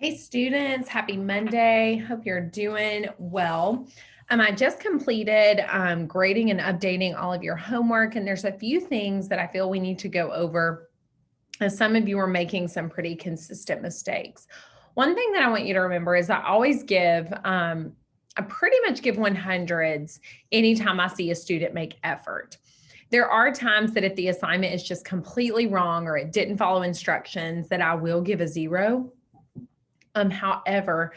Hey students, happy Monday. Hope you're doing well. I just completed grading and updating all of your homework, and there's a few things that I feel we need to go over, as some of you are making some pretty consistent mistakes. One thing that I want you to remember is I always I pretty much give 100s anytime I see a student make effort. There are times that if the assignment is just completely wrong or it didn't follow instructions, that I will give a 0. However,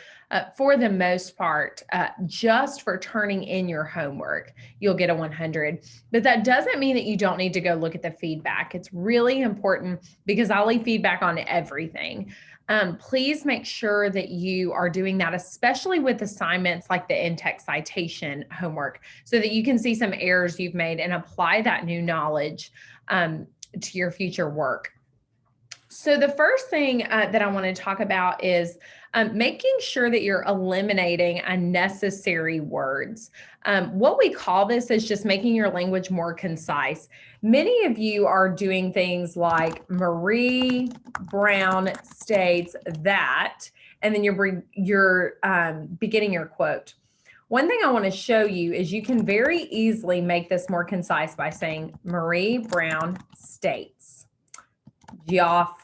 for the most part, just for turning in your homework, you'll get a 100. But that doesn't mean that you don't need to go look at the feedback. It's really important because I'll leave feedback on everything. Please make sure that you are doing that, especially with assignments like the in-text citation homework, so that you can see some errors you've made and apply that new knowledge to your future work. So the first thing that I want to talk about is making sure that you're eliminating unnecessary words. What we call this is just making your language more concise. Many of you are doing things like Marie Brown states that, and then you're beginning your quote. One thing I want to show you is you can very easily make this more concise by saying Marie Brown states, Geoff,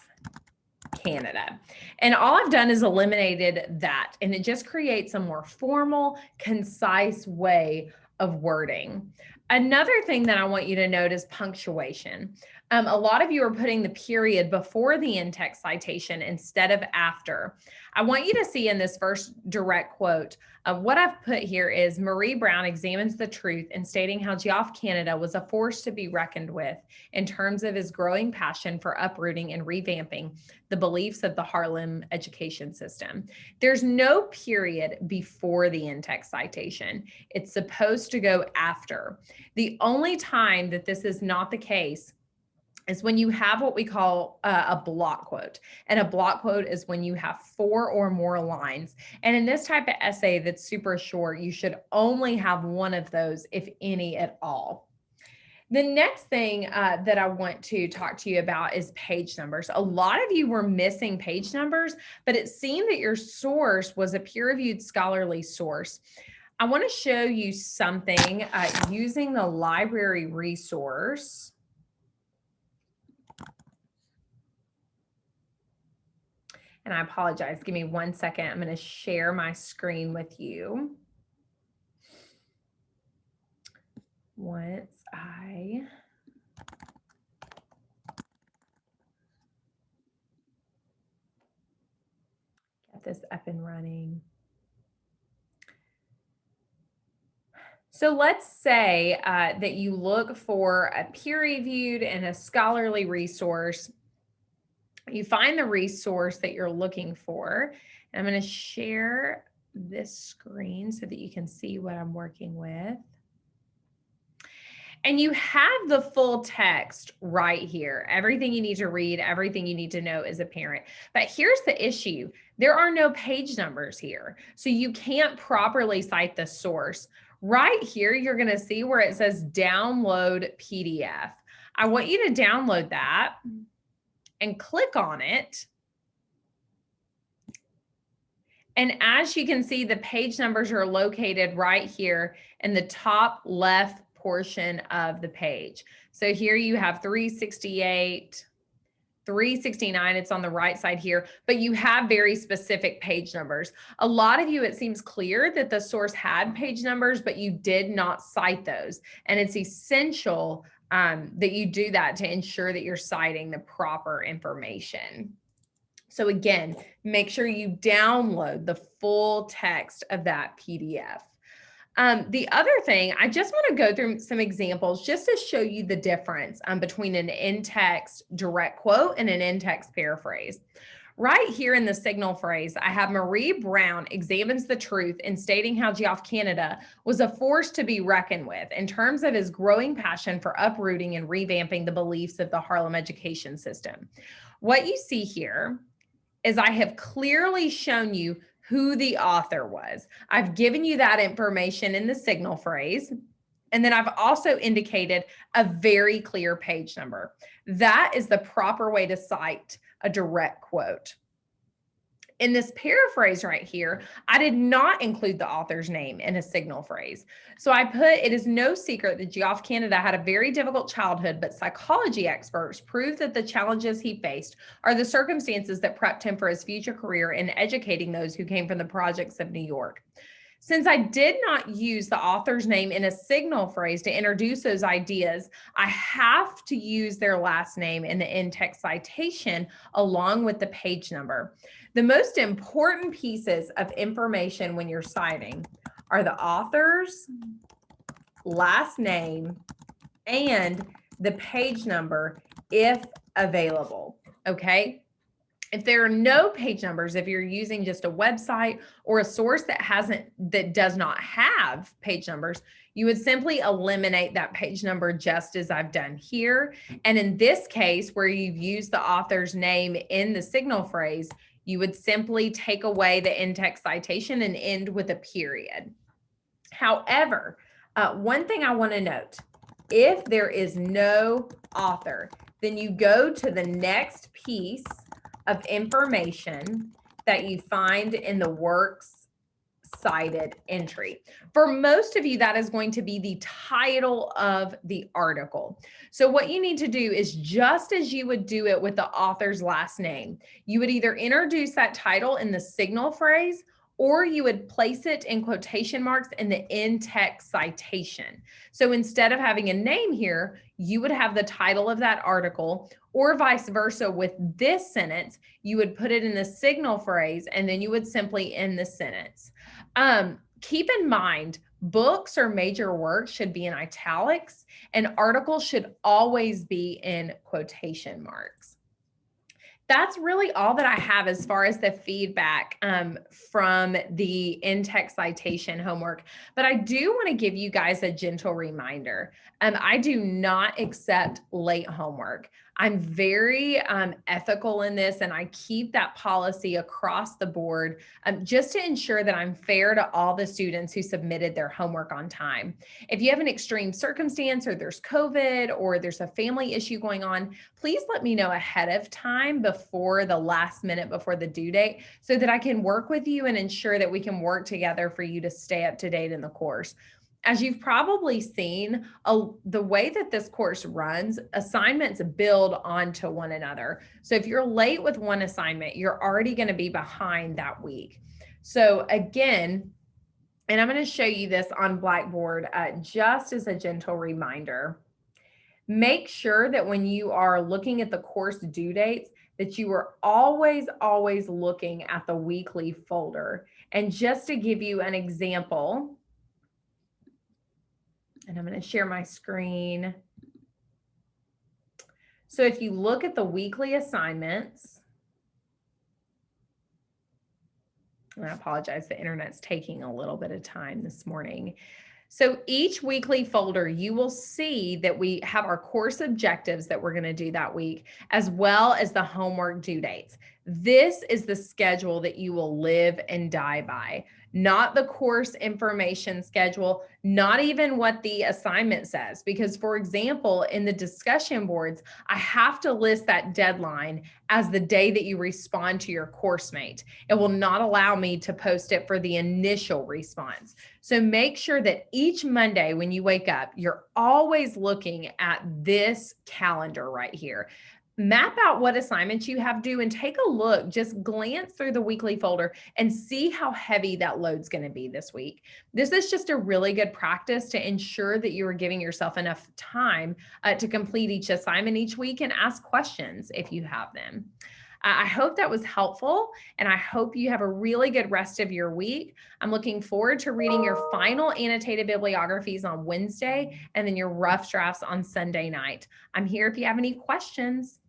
Canada. And all I've done is eliminated that, and it just creates a more formal, concise way of wording. Another thing that I want you to note is punctuation. A lot of you are putting the period before the in-text citation instead of after. I want you to see in this first direct quote, what I've put here is Marie Brown examines the truth in stating how Geoff Canada was a force to be reckoned with in terms of his growing passion for uprooting and revamping the beliefs of the Harlem education system. There's no period before the in-text citation. It's supposed to go after. The only time that this is not the case is when you have what we call a block quote. And a block quote is when you have 4 or more lines. And in this type of essay that's super short, you should only have one of those, if any at all. The next thing that I want to talk to you about is page numbers. A lot of you were missing page numbers, but it seemed that your source was a peer-reviewed scholarly source. I want to show you something using the library resource. And I apologize. Give me 1 second. I'm going to share my screen with you. Once I get this up and running. So let's say that you look for a peer-reviewed and a scholarly resource. You find the resource that you're looking for. And I'm going to share this screen so that you can see what I'm working with. And you have the full text right here. Everything you need to read, everything you need to know is apparent. But here's the issue. There are no page numbers here. So you can't properly cite the source. Right here, you're going to see where it says download PDF. I want you to download that and click on it. And as you can see, the page numbers are located right here in the top left portion of the page. So here you have 368, 369, it's on the right side here, but you have very specific page numbers. A lot of you, it seems clear that the source had page numbers, but you did not cite those. And it's essential that you do that to ensure that you're citing the proper information. So again, make sure you download the full text of that PDF. The other thing, I just want to go through some examples just to show you the difference between an in-text direct quote and an in-text paraphrase. Right here in the signal phrase, I have Marie Brown examines the truth in stating how Geoff Canada was a force to be reckoned with in terms of his growing passion for uprooting and revamping the beliefs of the Harlem education system. What you see here is I have clearly shown you who the author was. I've given you that information in the signal phrase. And then I've also indicated a very clear page number. That is the proper way to cite a direct quote. In this paraphrase right here, I did not include the author's name in a signal phrase. So I put, it is no secret that Geoff Canada had a very difficult childhood, but psychology experts prove that the challenges he faced are the circumstances that prepped him for his future career in educating those who came from the projects of New York. Since I did not use the author's name in a signal phrase to introduce those ideas, I have to use their last name in the in-text citation along with the page number. The most important pieces of information when you're citing are the author's last name and the page number if available, okay? If there are no page numbers, if you're using just a website or a source that does not have page numbers, you would simply eliminate that page number just as I've done here. And in this case, where you've used the author's name in the signal phrase, you would simply take away the in-text citation and end with a period. However, one thing I want to note, if there is no author, then you go to the next piece of information that you find in the works cited entry. For most of you, that is going to be the title of the article. So what you need to do is, just as you would do it with the author's last name, you would either introduce that title in the signal phrase, or you would place it in quotation marks in the in-text citation. So instead of having a name here, you would have the title of that article, or vice versa with this sentence, you would put it in the signal phrase and then you would simply end the sentence. Keep in mind, books or major works should be in italics and articles should always be in quotation marks. That's really all that I have as far as the feedback from the in-text citation homework. But I do want to give you guys a gentle reminder. I do not accept late homework. I'm very ethical in this, and I keep that policy across the board just to ensure that I'm fair to all the students who submitted their homework on time. If you have an extreme circumstance, or there's COVID, or there's a family issue going on, please let me know ahead of time before the last minute before the due date so that I can work with you and ensure that we can work together for you to stay up to date in the course. As you've probably seen, the way that this course runs, assignments build onto one another. So if you're late with one assignment, you're already going to be behind that week. So again, and I'm going to show you this on Blackboard just as a gentle reminder. Make sure that when you are looking at the course due dates, that you are always looking at the weekly folder. And just to give you an example, and I'm going to share my screen. So if you look at the weekly assignments, and I apologize, the internet's taking a little bit of time this morning. So each weekly folder, you will see that we have our course objectives that we're going to do that week, as well as the homework due dates. This is the schedule that you will live and die by, not the course information schedule, not even what the assignment says. Because, for example, in the discussion boards, I have to list that deadline as the day that you respond to your course mate. It will not allow me to post it for the initial response. So make sure that each Monday when you wake up, you're always looking at this calendar right here. Map out what assignments you have due and take a look, just glance through the weekly folder and see how heavy that load's going to be this week. This is just a really good practice to ensure that you are giving yourself enough time to complete each assignment each week and ask questions if you have them. I hope that was helpful, and I hope you have a really good rest of your week. I'm looking forward to reading your final annotated bibliographies on Wednesday and then your rough drafts on Sunday night. I'm here if you have any questions.